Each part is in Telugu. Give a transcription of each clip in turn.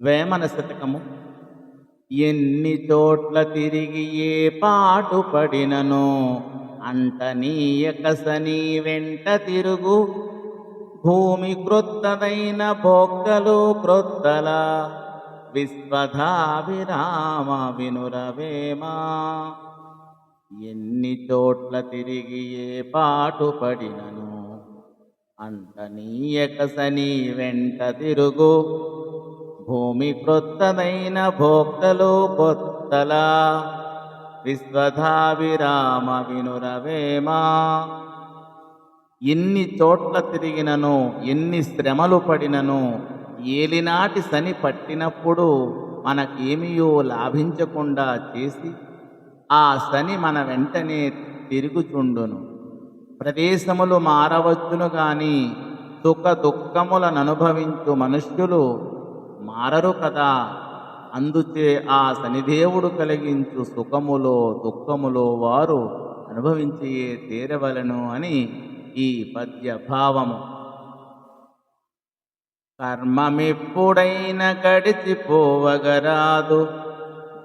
వేమన శతకము. ఎన్ని చోట్ల తిరిగి ఏ పాటు పడినను అంటనీయక శని వెంట తిరుగు. భూమి క్రొత్తదైన బొక్కలు క్రొత్తల విశ్వధాభిరామ వినురవేమా. ఎన్ని చోట్ల తిరిగి ఏ పాటు పడినను అంటనీయక శని వెంట తిరుగు. భూమి క్రొత్తదైన భోక్తలు కొత్తల విశ్వధాభిరామ వినురవేమా. ఎన్ని చోట్ల తిరిగినను ఎన్ని శ్రమలు పడినను ఏలినాటి శని పట్టినప్పుడు మనకేమియో లాభించకుండా చేసి ఆ శని మన వెంటనే తిరుగుచుండును. ప్రదేశములు మారవచ్చును గాని సుఖ దుఃఖములను అనుభవించు మనుష్యులు మారరు కదా. అందుచే ఆ శనిదేవుడు కలిగించు సుఖములో దుఃఖములో వారు అనుభవించియే తీరవలను అని ఈ పద్య భావము. కర్మమెప్పుడైన గడిచిపోవగరాదు,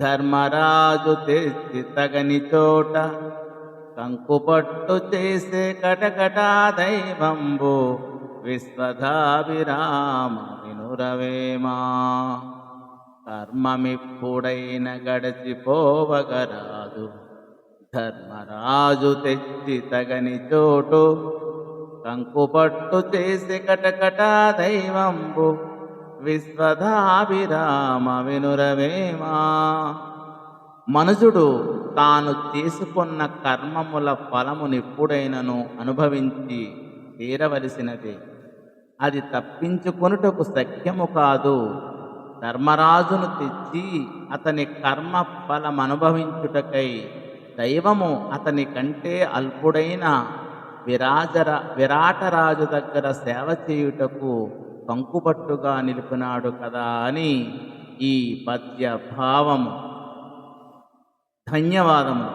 ధర్మరాజు తెచ్చి తగని చోట కంకుపట్టు చేసే కటకటా దైవంబు విశ్వధాభిరామ వినురవేమా. కర్మమిప్పుడైన గడిచిపోవగరాదు, ధర్మరాజు తెచ్చి తగని చోటు కంకుపట్టు చేసే కటకటా దైవంబు విశ్వధాభిరామ వినురవేమా. మనుజుడు తాను చేసుకున్న కర్మముల ఫలమునెప్పుడైనను అనుభవించి తీరవలసినదే. అది తప్పించుకొనుటకు శక్యము కాదు. ధర్మరాజును తెచ్చి అతని కర్మ ఫలమనుభవించుటకై దైవము అతని కంటే అల్పుడైన విరాటరాజు దగ్గర సేవ చేయుటకు కంకుపట్టుగా నిలిపినాడు కదా అని ఈ పద్య భావము. ధన్యవాదములు.